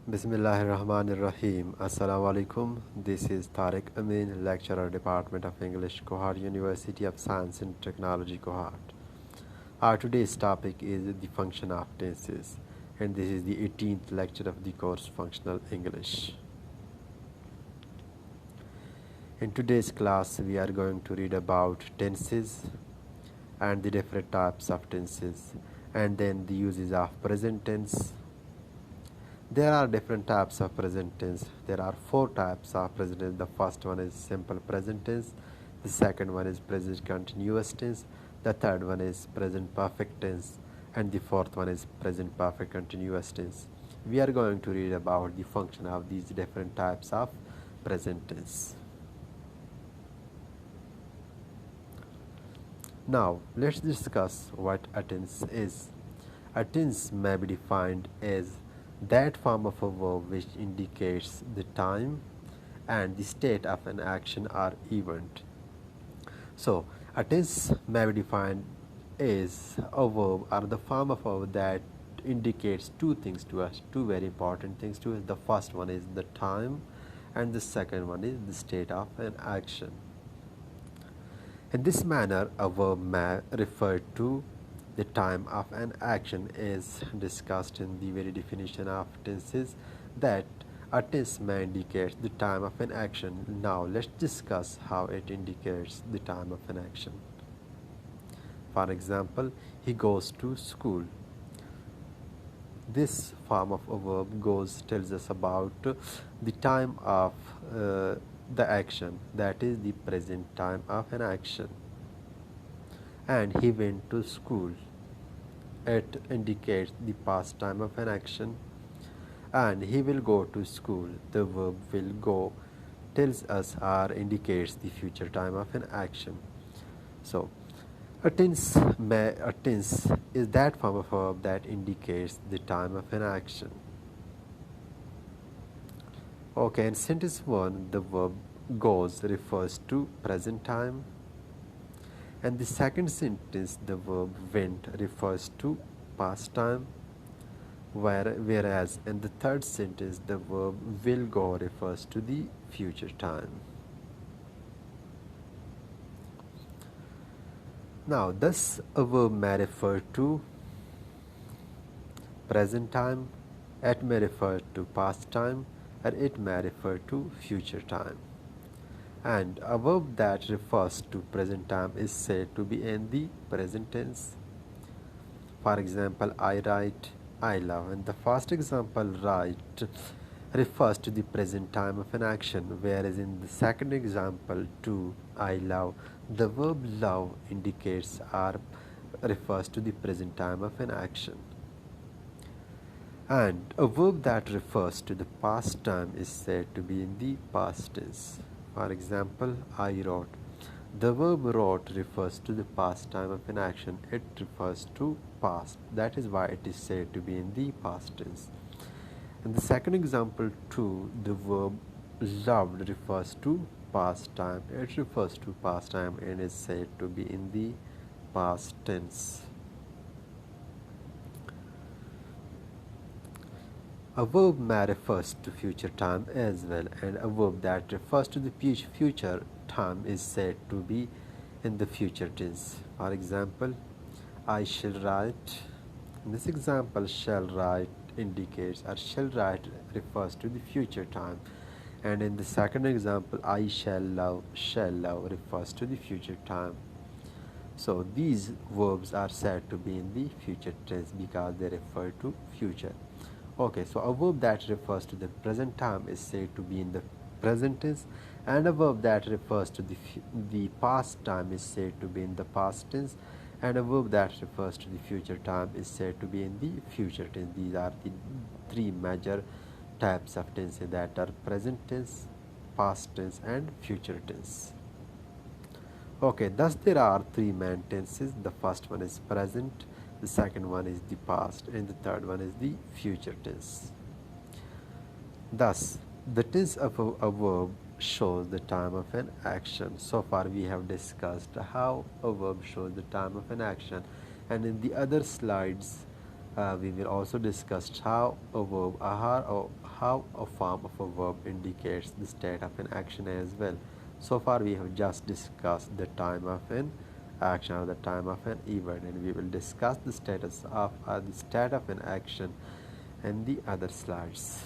Bismillahirrahmanirrahim. Assalamu alaikum. This is Tariq Amin, lecturer, Department of English, Cohort University of Science and Technology, Cohort. Our today's topic is the function of tenses, and this is the 18th lecture of the course Functional English. In today's class, we are going to read about tenses and the different types of tenses, and then the uses of present tense. There are different types of present tense. There are 4 types of present tense. The first one is simple present tense. The second one is present continuous tense. The third one is present perfect tense. And the fourth one is present perfect continuous tense. We are going to read about the function of these different types of present tense. Now, let's discuss what a tense is. A tense may be defined as that form of a verb which indicates the time and the state of an action or event. So, a tense may be defined as a verb or the form of a verb that indicates two things to us, two very important things to us. The first one is the time, and the second one is the state of an action. In this manner, a verb may refer to the time of an action is discussed in the very definition of tenses, that a tense may indicate the time of an action. Now let's discuss how it indicates the time of an action. For example, he goes to school. This form of a verb goes tells us about the time of the action, that is the present time of an action. And he went to school. It indicates the past time of an action. And he will go to school. The verb will go tells us or indicates the future time of an action. So a tense is that form of verb that indicates the time of an action. Okay, in sentence 1, the verb goes refers to present time. And the second sentence, the verb went refers to past time, whereas in the third sentence, the verb will go refers to the future time. Now, thus a verb may refer to present time, it may refer to past time, and it may refer to future time. And a verb that refers to present time is said to be in the present tense. For example, I write, I love. And the first example, write, refers to the present time of an action, whereas in the second example, to, I love, the verb love indicates or refers to the present time of an action. And a verb that refers to the past time is said to be in the past tense. For example, I wrote. The verb wrote refers to the past time of an action. It refers to past. That is why it is said to be in the past tense. In the second example, to, the verb loved refers to past time. It refers to past time and is said to be in the past tense. A verb may refers to future time as well, and a verb that refers to the future time is said to be in the future tense. For example, I shall write. In this example, shall write indicates or shall write refers to the future time, and in the second example, I shall love refers to the future time. So these verbs are said to be in the future tense because they refer to future. Okay, so a verb that refers to the present time is said to be in the present tense, and a verb that refers to the past time is said to be in the past tense, and a verb that refers to the future time is said to be in the future tense. These are the 3 major types of tenses, that are present tense, past tense, and future tense. Okay, thus there are 3 main tenses. The first one is present, the second one is the past, and the third one is the future tense. Thus, the tense of a verb shows the time of an action. So far we have discussed how a verb shows the time of an action, and in the other slides we will also discuss how a verb how a form of a verb indicates the state of an action as well. So far we have just discussed the time of an action or the time of an event, and we will discuss the status of the state of an action in the other slides.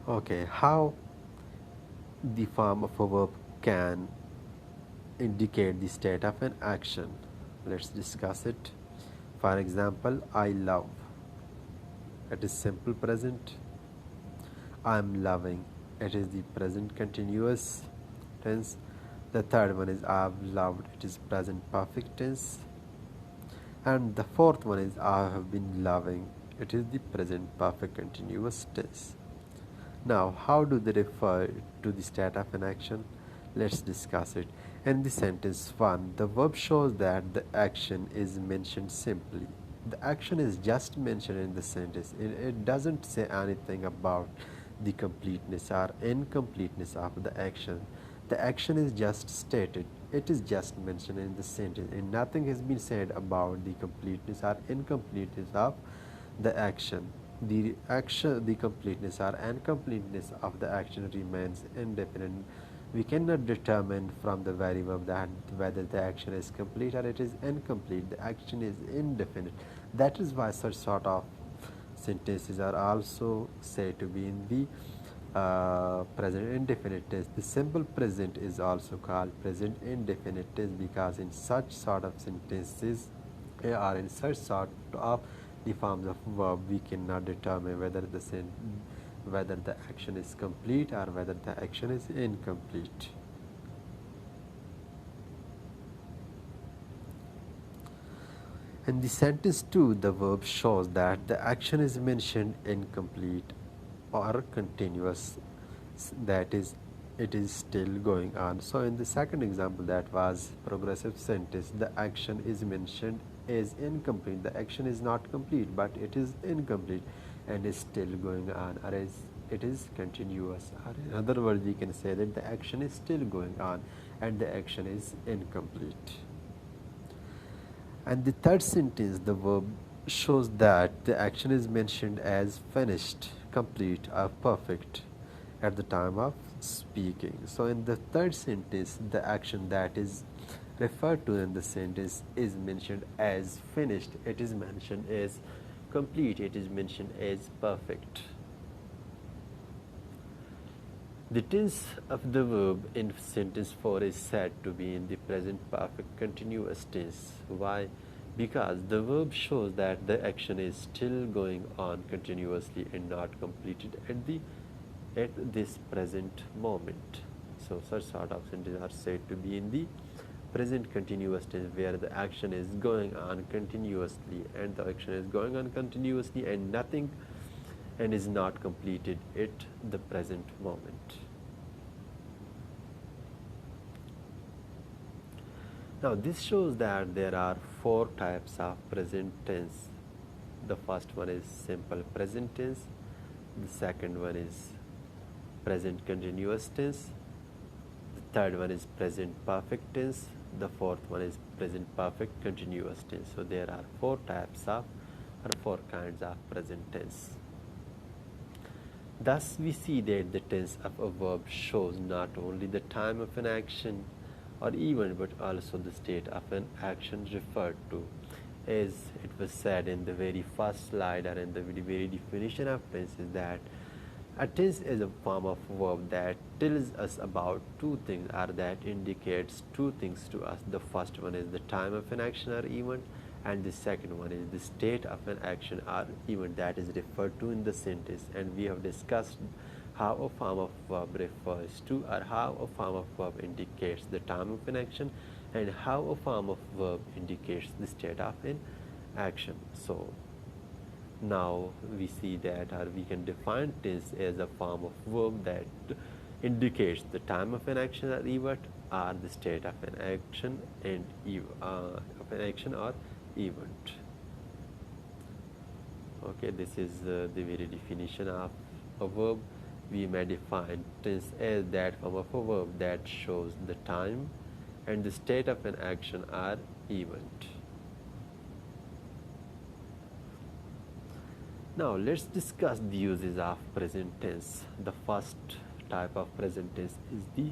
Okay, how the form of a verb can indicate the state of an action. Let's discuss it. For example, I love. It is simple present. I am loving. It is the present continuous tense. The third one is I have loved. It is present perfect tense. And the fourth one is I have been loving. It is the present perfect continuous tense. Now, how do they refer to the state of an action? Let's discuss it. In the sentence 1, the verb shows that the action is mentioned simply. The action is just mentioned in the sentence. It doesn't say anything about the completeness or incompleteness of the action. The action is just stated. It is just mentioned in the sentence, and nothing has been said about the completeness or incompleteness of the action. The completeness or incompleteness of the action remains indefinite. We cannot determine from the very verb that whether the action is complete or it is incomplete. The action is indefinite. That is why such sort of sentences are also said to be in the present indefinite tense. The simple present is also called present indefinite tense because in such sort of sentences or in such sort of the forms of verb, we cannot determine whether the action is complete or whether the action is incomplete. In the sentence 2, the verb shows that the action is mentioned incomplete or continuous, that is, it is still going on. So in the second example, that was progressive sentence, the action is mentioned is incomplete. The action is not complete, but it is incomplete and is still going on, or it is continuous. Or in other words, we can say that the action is still going on and the action is incomplete. And the third sentence, the verb shows that the action is mentioned as finished, complete, or perfect at the time of speaking. So in the third sentence, the action that is referred to in the sentence is mentioned as finished, it is mentioned as complete, it is mentioned as perfect. The tense of the verb in sentence 4 is said to be in the present perfect continuous tense. Why? Because the verb shows that the action is still going on continuously and not completed at this present moment. So such sort of sentences are said to be in the present continuous tense, where the action is going on continuously and the action is going on continuously and nothing and is not completed at the present moment. Now this shows that there are 4 types of present tense. The first one is simple present tense, the second one is present continuous tense, the third one is present perfect tense, the fourth one is present perfect continuous tense. So there are 4 types of or 4 kinds of present tense. Thus we see that the tense of a verb shows not only the time of an action or event but also the state of an action referred to. As it was said in the very first slide or in the very definition of tense, is that a tense is a form of verb that tells us about 2 things or that indicates 2 things to us. The first one is the time of an action or event, and the second one is the state of an action or event that is referred to in the sentence. And we have discussed how a form of verb refers to or how a form of verb indicates the time of an action and how a form of verb indicates the state of an action. So now we see that, or we can define tense as a form of verb that indicates the time of an action or event or the state of an action and of an action or event. Okay, this is the very definition of a verb. We may define tense as that form of a verb that shows the time and the state of an action or event. Now let's discuss the uses of present tense. The first type of present tense is the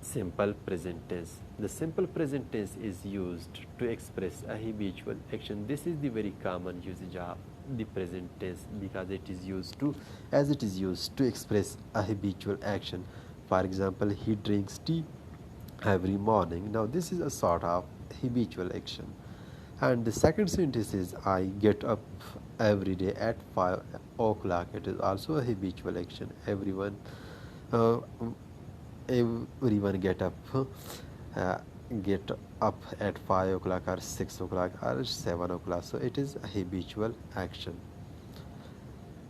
simple present tense. The simple present tense is used to express a habitual action. This is the very common usage of the present tense because it is used to express a habitual action. For example, he drinks tea every morning. Now this is a sort of habitual action. And the second sentence is I get up every day at 5 o'clock. It is also a habitual action. Uh, everyone uh, get up at 5 o'clock or 6 o'clock or 7 o'clock. So it is a habitual action.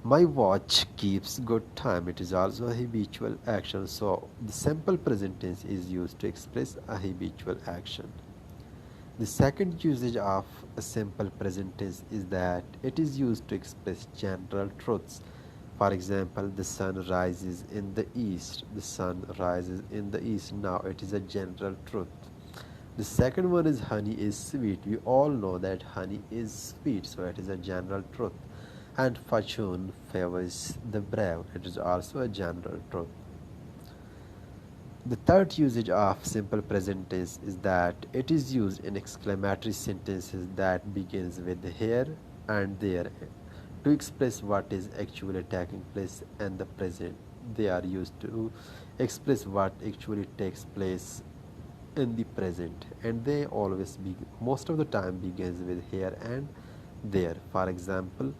My watch keeps good time. It is also a habitual action. So the simple present tense is used to express a habitual action. The second usage of a simple present tense is that it is used to express general truths. For example, the sun rises in the east. The sun rises in the east. Now it is a general truth. The second one is honey is sweet. We all know that honey is sweet, so it is a general truth. And fortune favors the brave. It is also a general truth. The third usage of simple present tense is that it is used in exclamatory sentences that begins with here and there to express what is actually taking place in the present. They are used to express what actually takes place in the present, and they always most of the time begins with here and there. For example,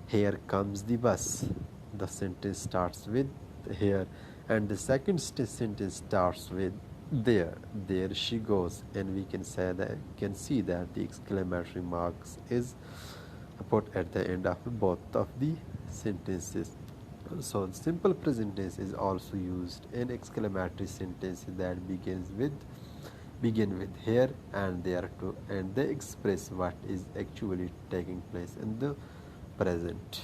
here comes the bus. The sentence starts with here, and the second sentence starts with there. There she goes, and we can see that the exclamatory marks is put at the end of both of the sentences. So simple present tense is also used in exclamatory sentences that begin with here and there too, and they express what is actually taking place in the present.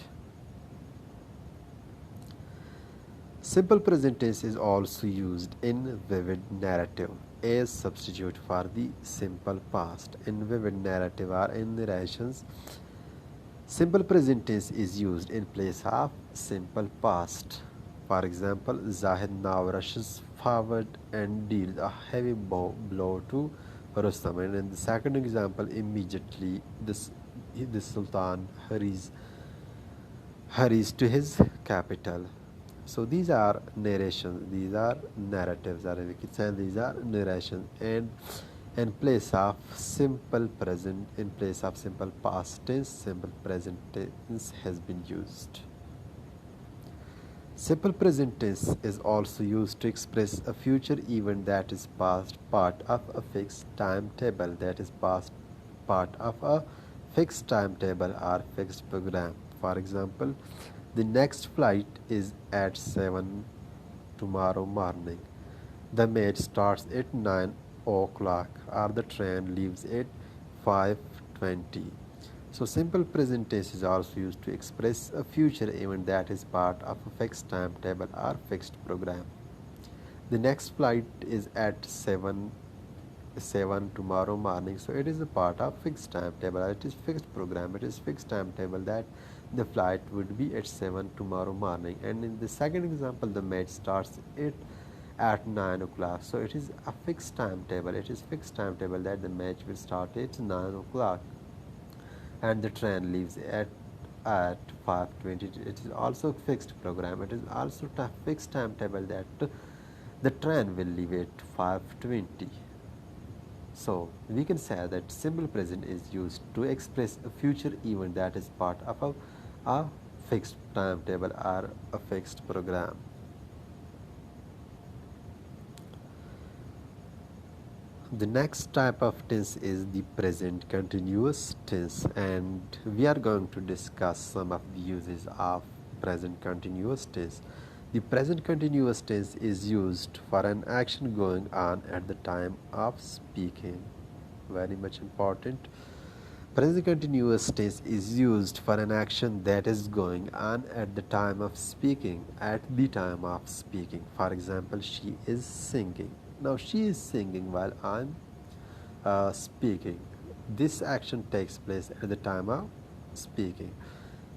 Simple present tense is also used in vivid narrative as substitute for the simple past. In vivid narrative or in narrations, simple present tense is used in place of simple past. For example, Zahid now rushes forward and deals a heavy blow to Rustam. And in the second example, immediately the Sultan hurries to his capital. So these are narrations, these are narratives, or we can say these are narrations. And in place of simple present, in place of simple past tense, simple present tense has been used. Simple present tense is also used to express a future event that is past part of a fixed timetable, or fixed program. For example, the next flight is at 7 tomorrow morning. The match starts at 9 o'clock, or the train leaves at 5:20. So simple present tense is also used to express a future event that is part of a fixed timetable or fixed program. The next flight is at 7 tomorrow morning. So it is a part of fixed timetable. It is fixed program. It is fixed timetable that the flight would be at 7 tomorrow morning. And in the second example, the match starts at 9 o'clock. So it is a fixed timetable. It is fixed timetable that the match will start at 9 o'clock. And the train leaves at 5:20. It is also fixed program. It is also a fixed timetable that the train will leave at 5:20. So we can say that simple present is used to express a future event that is part of a fixed timetable or a fixed program. The next type of tense is the present continuous tense, and we are going to discuss some of the uses of present continuous tense. The present continuous tense is used for an action going on at the time of speaking. Very much important. Present continuous tense is used for an action that is going on at the time of speaking. At the time of speaking. For example, she is singing. Now she is singing while I'm speaking. This action takes place at the time of speaking.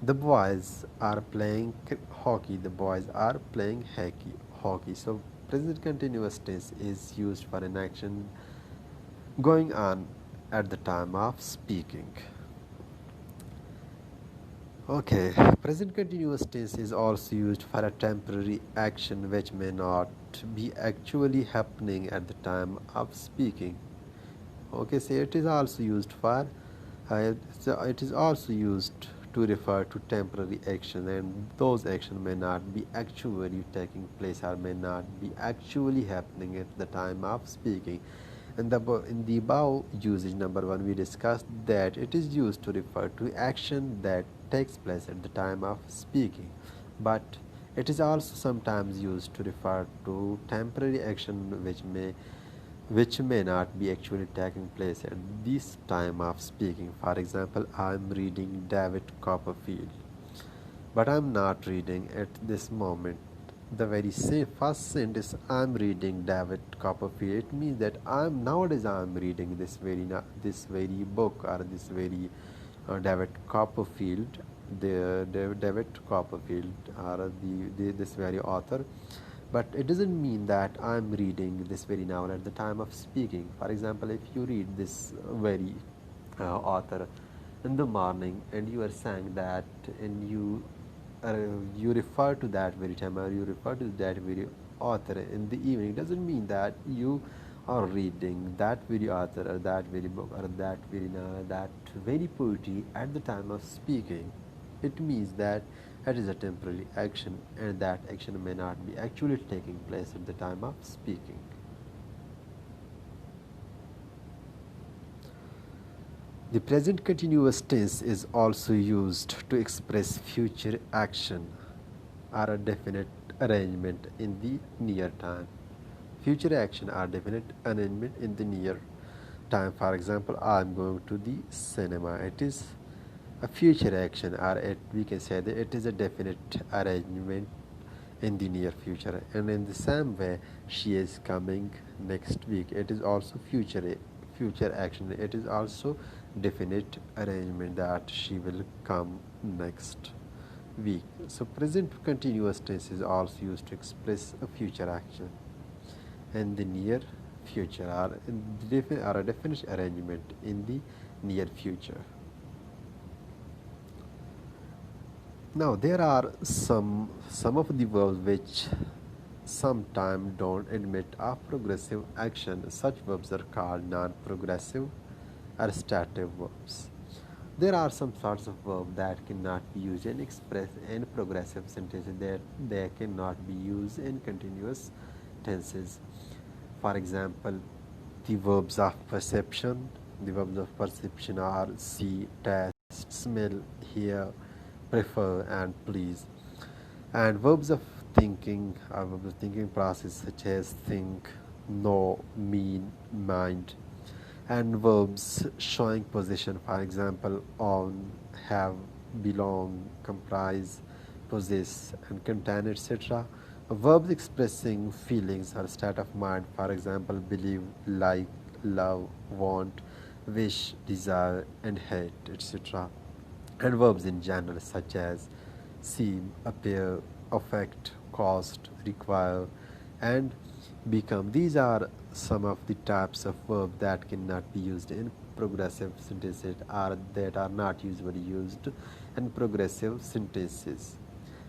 The boys are playing hockey. The boys are playing hockey. So present continuous tense is used for an action going on at the time of speaking. Okay, present continuous tense is also used for a temporary action which may not be actually happening at the time of speaking. Okay, so it is also used for it is also used to refer to temporary action, and those actions may not be actually taking place or may not be actually happening at the time of speaking. And in the above usage number one, we discussed that it is used to refer to action that takes place at the time of speaking, but it is also sometimes used to refer to temporary action which may not be actually taking place at this time of speaking. For example, I'm reading David Copperfield, but I'm not reading at this moment. The very same first sentence, I'm reading David Copperfield, it means that I'm reading this very book, or this very David Copperfield, the David Copperfield, or this very author. But it doesn't mean that I'm reading this very novel at the time of speaking. For example, if you read this very author in the morning and you are saying that, and uh, you refer to that very time, or you refer to that very author in the evening, doesn't mean that you are reading that very author or that very book or that very poetry at the time of speaking. It means that it is a temporary action, and that action may not be actually taking place at the time of speaking. The present continuous tense is also used to express future action or a definite arrangement in the near time. Future action or definite arrangement in the near time. For example, I'm going to the cinema. It is a future action, or we can say that it is a definite arrangement in the near future. And in the same way, she is coming next week. It is also future action. It is also definite arrangement that she will come next week. So present continuous tense is also used to express a future action and the near future, or a definite arrangement in the near future. Now there are some of the verbs which sometimes don't admit of progressive action. Such verbs are called non-progressive or stative verbs. There are some sorts of verbs that cannot be used in express and progressive sentences, that they cannot be used in continuous tenses. For example, the verbs of perception. The verbs of perception are see, taste, smell, hear, prefer, and please. And verbs of thinking are verbs of thinking process, such as think, know, mean, mind. And verbs showing position, for example, own, have, belong, comprise, possess, and contain, etc. Verbs expressing feelings or state of mind, for example, believe, like, love, want, wish, desire, and hate, etc. And verbs in general, such as seem, appear, affect, cost, require, and become. These are some of the types of verb that cannot be used in progressive sentences, or that are not usually used in progressive sentences.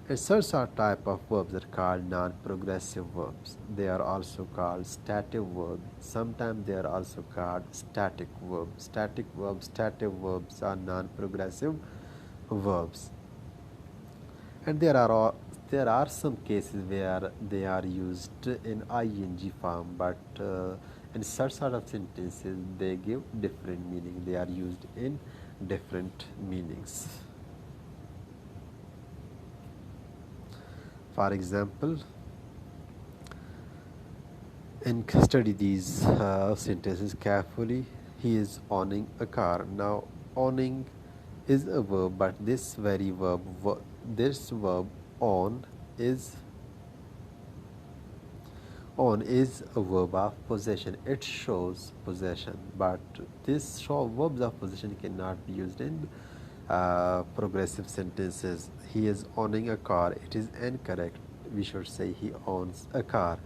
And such are type of verbs are called non-progressive verbs. They are also called stative verbs. Sometimes they are also called static verbs. Stative verbs are non-progressive verbs. And there are some cases where they are used in ing form, but in such sort of sentences they give different meaning. They are used in different meanings. For example, and study these sentences carefully. He is owning a car. Now, owning is a verb, but this verb own is a verb of possession. It shows possession, but this verbs of possession cannot be used in progressive sentences. He is owning a car. It is incorrect. We should say he owns a car.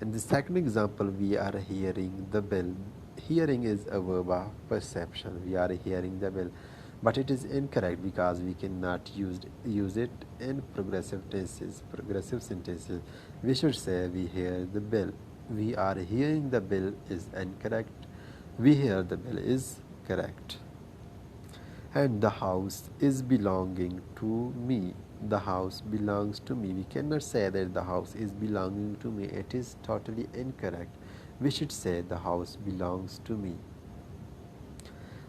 In the second example, we are hearing the bell. Hearing is a verb of perception. We are hearing the bell, but it is incorrect because we cannot use it in progressive tenses, progressive sentences. We should say we hear the bell. We are hearing the bell is incorrect. We hear the bell is correct. And the house is belonging to me. The house belongs to me. We cannot say that the house is belonging to me. It is totally incorrect. We should say the house belongs to me.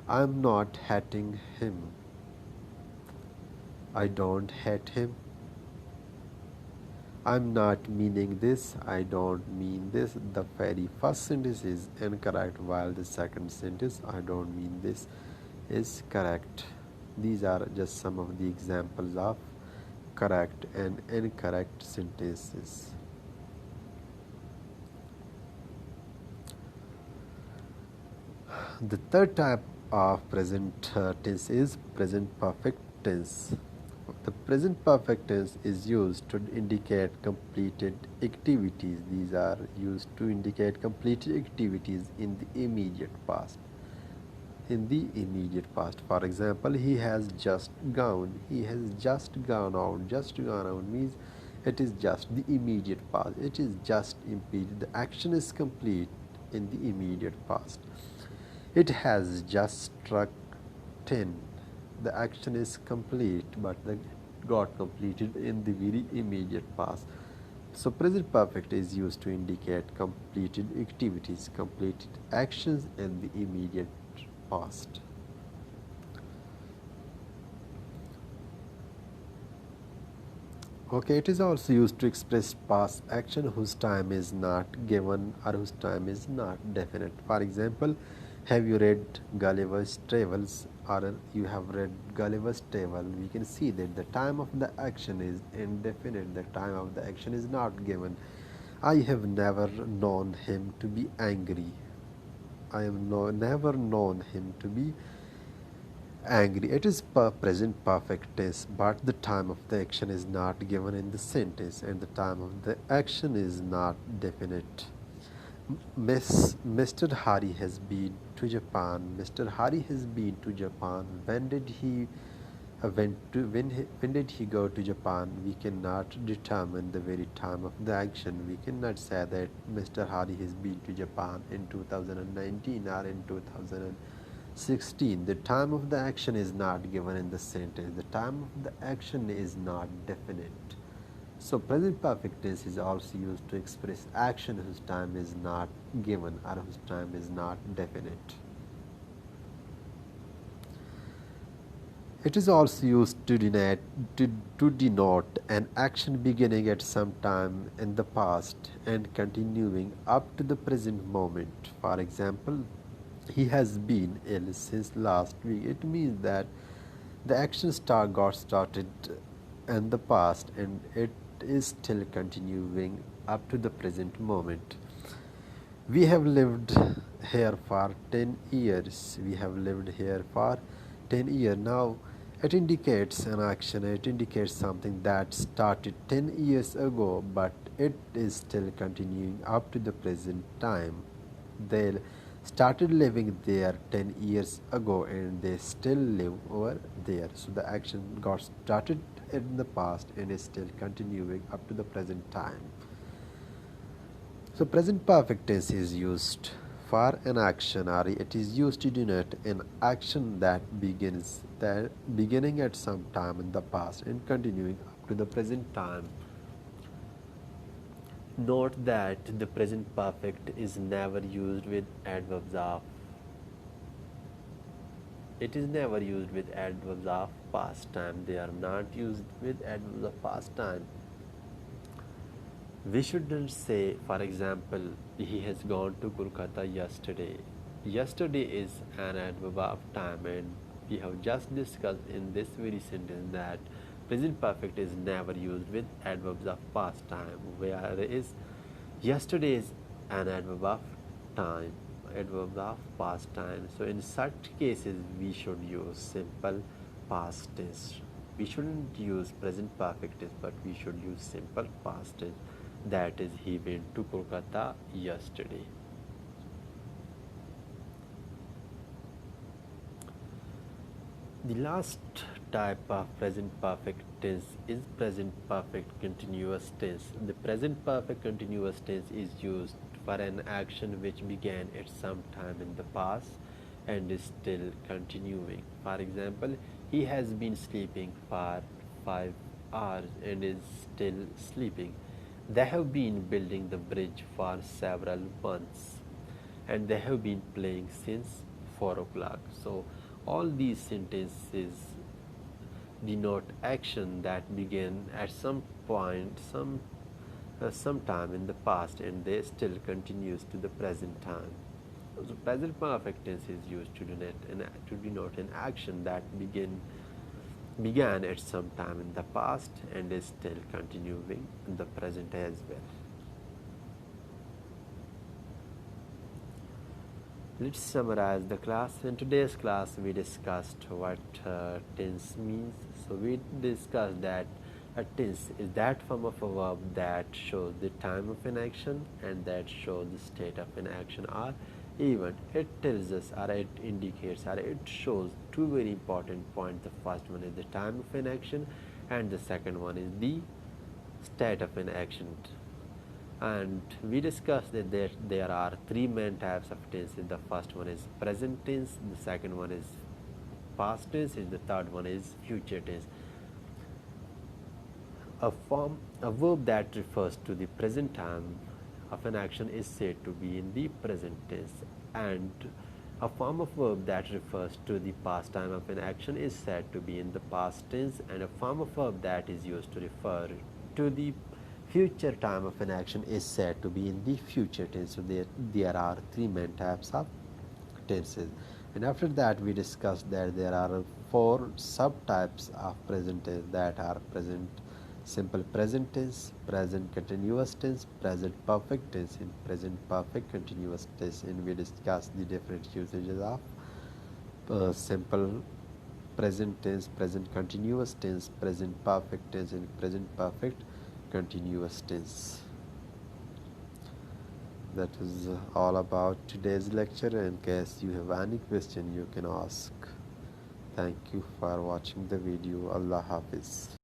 I'm not hating him. I don't hate him. I'm not meaning this. I don't mean this. The very first sentence is incorrect, while the second sentence, I don't mean this, is correct. These are just some of the examples of correct and incorrect sentences. The third type of present tense is present perfect tense. The present perfect tense is used to indicate completed activities. These are used to indicate completed activities in the immediate past. In the immediate past, for example, he has just gone. He has just gone out. Just gone out means it is just the immediate past. It is just impeded. The action is complete in the immediate past. It has just struck 10. The action is complete, but it got completed in the very immediate past. So present perfect is used to indicate completed activities, completed actions in the immediate past. Okay, it is also used to express past action whose time is not given or whose time is not definite. For example, have you read Gulliver's Travels, or you have read Gulliver's Tale? We can see that the time of the action is indefinite. The time of the action is not given. I have never known him to be angry. I have never known him to be angry. It is present perfect tense, but the time of the action is not given in the sentence, and the time of the action is not definite. Mr. Hari has been to Japan. Mr. Hari has been to Japan. When did he when did he go to Japan? We cannot determine the very time of the action. We cannot say that Mr. Hari has been to Japan in 2019 or in 2016. The time of the action is not given in the sentence. The time of the action is not definite. So present perfect tense is also used to express action whose time is not given or whose time is not definite. It is also used to denote an action beginning at some time in the past and continuing up to the present moment. For example, he has been ill since last week. It means that the action got started in the past and it is still continuing up to the present moment. We have lived here for 10 years. We have lived here for 10 years. Now, it indicates an action, it indicates something that started 10 years ago, but it is still continuing up to the present time. They started living there 10 years ago and they still live over there. So the action got started in the past and is still continuing up to the present time. So present perfect tense is used for an action, or it is used to denote an action that beginning at some time in the past and continuing up to the present time. Note that the present perfect is never used with adverbs of. It is never used with adverbs of past time. They are not used with adverbs of past time. We shouldn't say, for example, he has gone to Kolkata yesterday. Yesterday is an adverb of time, and we have just discussed in this very sentence that present perfect is never used with adverbs of past time, whereas yesterday is an adverb of time, adverb of past time. So in such cases, we should use simple past tense. We shouldn't use present perfect tense, but we should use simple past tense. That is, he went to Kolkata yesterday. The last type of present perfect tense is present perfect continuous tense. The present perfect continuous tense is used for an action which began at some time in the past and is still continuing. For example, he has been sleeping for 5 hours and is still sleeping. They have been building the bridge for several months and they have been playing since 4 o'clock. So all these sentences denote action that began at some point, some time in the past, and they still continues to the present time. So present perfect tense is used to denote an action that began at some time in the past and is still continuing in the present as well. Let's summarize the class. In today's class, we discussed what tense means. So we discussed that a tense is that form of a verb that shows the time of an action and that shows the state of an action or event. It tells us or it indicates or it shows two very important points. The first one is the time of an action and the second one is the state of an action. And we discussed that there are three main types of tenses. The first one is present tense, the second one is past tense, and the third one is future tense. A verb that refers to the present time of an action is said to be in the present tense, and a form of verb that refers to the past time of an action is said to be in the past tense, and a form of verb that is used to refer to the future time of an action is said to be in the future tense. So there are three main types of tenses. And after that, we discussed that there are four subtypes of present tense, that are present simple present tense, present continuous tense, present perfect tense, and present perfect continuous tense. And we discussed the different usages of simple present tense, present continuous tense, present perfect tense, and present perfect continuous tense. That is all about today's lecture. In case you have any question, you can ask. Thank you for watching the video. Allah Hafiz.